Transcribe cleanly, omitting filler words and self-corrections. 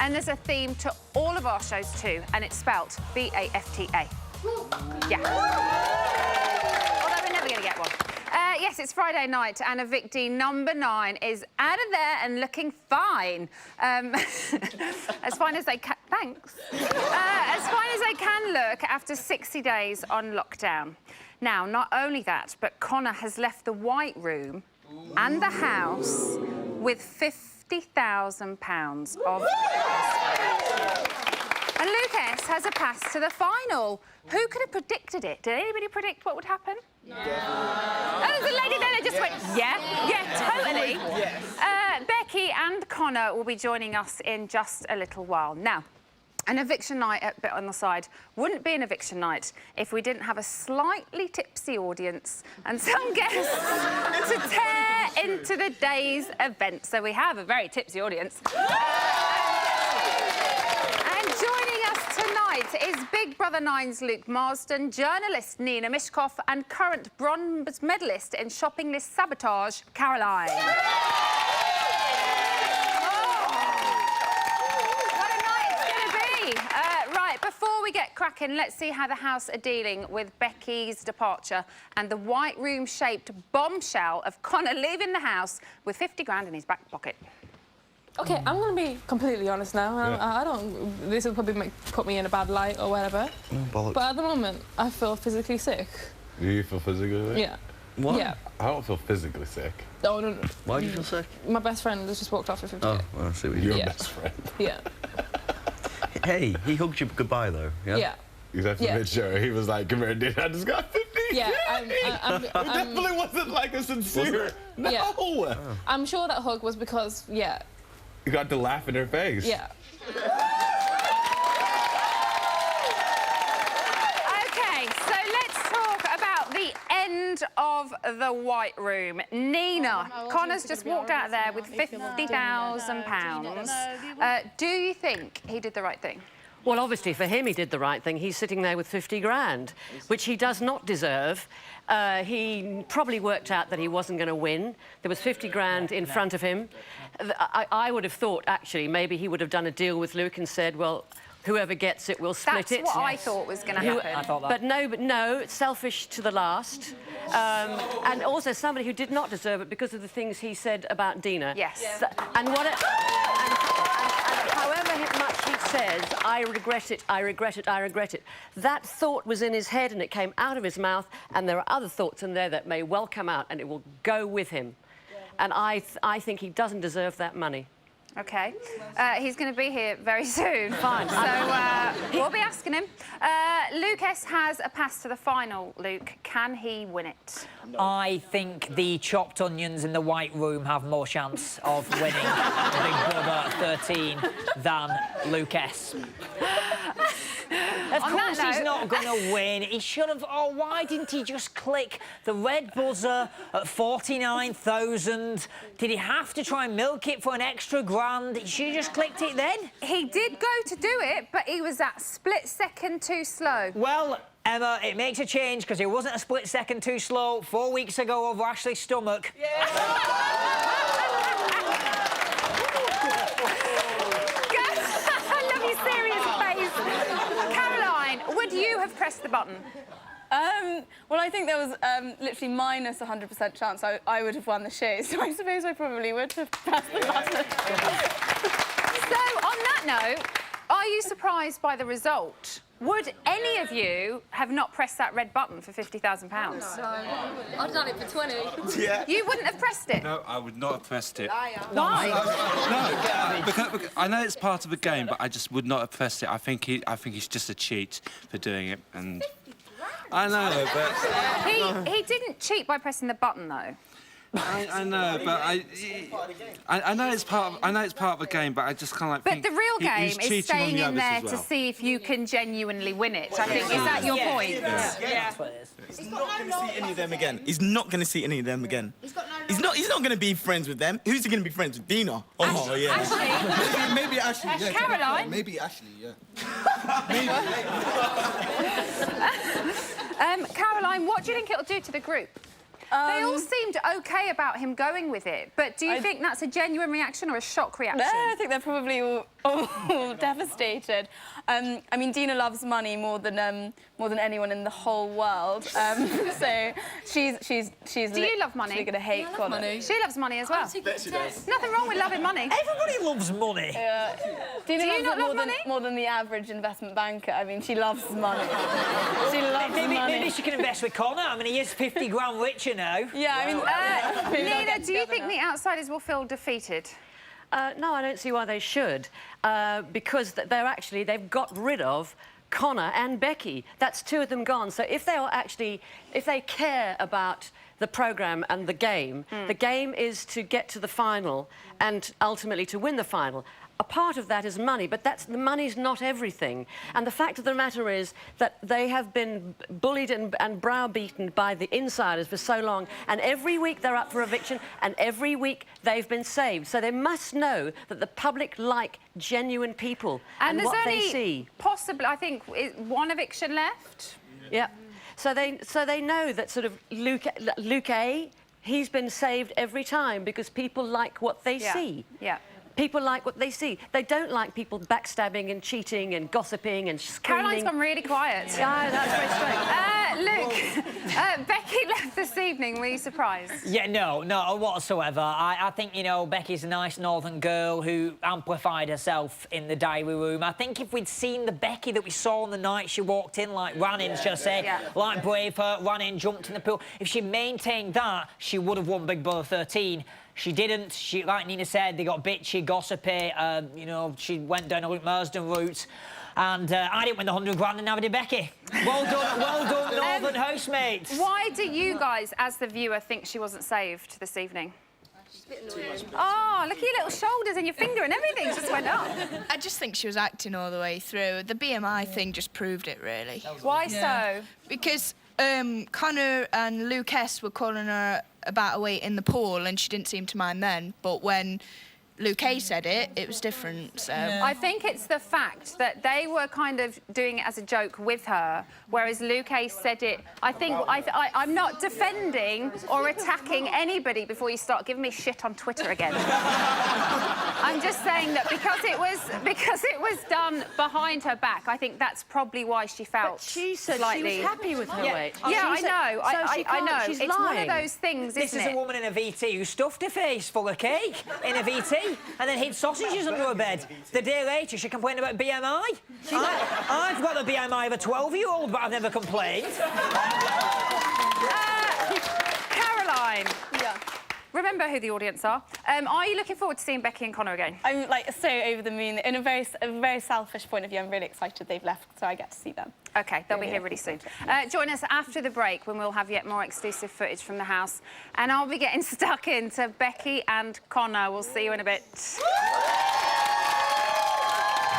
And there's a theme to all of our shows too, and it's spelt B-A-F-T-A. Yeah. Although we're never going to get one. Yes, it's Friday night, and evictee number 9 is out of there and looking fine. As fine as they can... Thanks. As fine as they can look after 60 days on lockdown. Now, not only that, but Connor has left the White Room and the house with £50,000 of... And Lucas has a pass to the final. Who could have predicted it? Did anybody predict what would happen? No. Oh, there's a lady there that just went, yeah, totally. Yes. Becky and Connor will be joining us in just a little while. Now, an eviction night, a bit on the side, wouldn't be an eviction night if we didn't have a slightly tipsy audience and some guests to tear into the day's event. So we have a very tipsy audience. Joining us tonight is Big Brother 9's Luke Marsden, journalist Nina Mishkoff and current bronze medalist in shopping list sabotage, Caroline. Oh, what a night it's going to be. Right, before we get cracking, let's see how the house are dealing with Becky's departure and the White Room-shaped bombshell of Connor leaving the house with 50 grand in his back pocket. OK, I'm going to be completely honest now. I don't... This will probably put me in a bad light or whatever. Bollocks. But at the moment, I feel physically sick. You feel physically sick? Yeah. What? Yeah. I don't feel physically sick. Oh, no. Why do you feel sick? My best friend has just walked off for 50. Oh, well, I see what you Your mean. best friend? Yeah. Hey, he hugged you goodbye, though, yeah? Yeah. He's after mid-show, he was like, come here, dude, I just got 50. Yeah, It definitely wasn't like a sincere... No! Yeah. Oh. I'm sure that hug was because, yeah. You got to laugh in her face. Yeah. OK, so let's talk about the end of the White Room. Nina, Connor's just walked out there with £50,000. Do you think he did the right thing? Well, obviously, for him, he did the right thing. He's sitting there with 50 grand, which he does not deserve. He probably worked out that he wasn't going to win. There was 50 grand in front of him. I would have thought, actually, maybe he would have done a deal with Luke and said, well, whoever gets it will split it. That's what I thought was going to happen. I thought that. But no, selfish to the last. And also somebody who did not deserve it because of the things he said about Dina. Yes. So, and however much he says, I regret it, I regret it, I regret it. That thought was in his head and it came out of his mouth, and there are other thoughts in there that may well come out and it will go with him. And I think he doesn't deserve that money. OK. He's going to be here very soon. Fine. So we'll be asking him. Lucas has a pass to the final, Luke. Can he win it? No. I think the chopped onions in the White Room have more chance of winning Big Brother 13 than Lucas. Of course he's not going to win. He should have... Oh, why didn't he just click the red buzzer at 49,000? Did he have to try and milk it for an extra grand? He should have just clicked it then. He did go to do it, but he was that split second too slow. Well, Emma, it makes a change because he wasn't a split second too slow 4 weeks ago over Ashley's stomach. Yeah. Would you have pressed the button? Well, I think there was literally minus 100% chance I would have won the show, so I suppose I probably would have pressed the button. So, on that note, are you surprised by the result? Would any of you have not pressed that red button for £50,000? No. I'd done it for 20. Yeah. You wouldn't have pressed it? No, I would not have pressed it. Why? No, because I know it's part of a game, but I just would not have pressed it. I think he's just a cheat for doing it, and I know, but he didn't cheat by pressing the button, though. I know, but I know it's part of a game, but I just kind of like. But the real game is staying in there to see if you can genuinely win it. I think is that your point? Yeah. That's what it is. He's not going to see any of them again. He's not going to see any of them again. He's not going to be friends with them. Who's he going to be friends with? Dina. Oh yeah. Ashley. Maybe Ashley. Yeah, Caroline. Maybe Ashley. Yeah. Caroline, what do you think it'll do to the group? They all seemed OK about him going with it, but do you think that's a genuine reaction or a shock reaction? No, I think they're probably all Oh, devastated. I mean, Dina loves money more than anyone in the whole world. So she's. Do you love money? She's gonna hate Connor. Money. She loves money as well. Nothing wrong with loving money. Everybody loves money. Dina loves not it love money? more than the average investment banker. I mean, she loves money. She loves money. Maybe she can invest with Connor. I mean, he is 50 grand richer now. Yeah, I mean... Nina, do you think the outsiders will feel defeated? No, I don't see why they should, because they've got rid of Connor and Becky. That's 2 of them gone. So if they care about the programme and the game is to get to the final and ultimately to win the final. A part of that is money, but the money's not everything. And the fact of the matter is that they have been bullied and browbeaten by the insiders for so long, and every week they're up for eviction, and every week they've been saved. So they must know that the public like genuine people and what they see. Possibly, I think, 1 eviction left. Yeah. So they know that sort of Luke A, he's been saved every time because people like what they see. Yeah. People like what they see. They don't like people backstabbing and cheating and gossiping and screaming. Caroline's gone really quiet. Yeah, that's very strange. Luke, Becky left this evening. Were you surprised? Yeah, no, not whatsoever. I think, you know, Becky's a nice northern girl who amplified herself in the diary room. I think if we'd seen the Becky that we saw on the night she walked in, like ran in, shall I say, like Braveheart, ran in, jumped in the pool, if she maintained that, she would have won Big Brother 13. She didn't. She, like Nina said, they got bitchy, gossipy. You know, she went down a Luke Marsden route. And I didn't win the 100 grand and never did Becky. Well done, Northern housemates. Why do you guys, as the viewer, think she wasn't saved this evening? Oh, look at your little shoulders and your finger and everything just went up. I just think she was acting all the way through. The BMI thing just proved it, really. Why so? Because Connor and Luke S were calling her about her weight in the pool and she didn't seem to mind then. But when Luke A said it, it was different, so... I think it's the fact that they were kind of doing it as a joke with her, whereas Luke A said it... I'm not defending or attacking anybody before you start giving me shit on Twitter again. I'm just saying that because it was done behind her back, I think that's probably why she felt she said slightly... she was happy with her weight. Yeah, I know. I know. She's it's lying. one of those things, This isn't is it? a woman in a VT who stuffed her face full of cake in a VT and then hid sausages under her bed. The day later, she complained about BMI. I've got the BMI of a 12-year-old, but I've never complained. Caroline. Yeah. Remember who the audience are. Are you looking forward to seeing Becky and Connor again? I'm like so over the moon. In a very selfish point of view, I'm really excited they've left, so I get to see them. OK, they'll be here really soon. Join us after the break when we'll have yet more exclusive footage from the house. And I'll be getting stuck into Becky and Connor. We'll see you in a bit.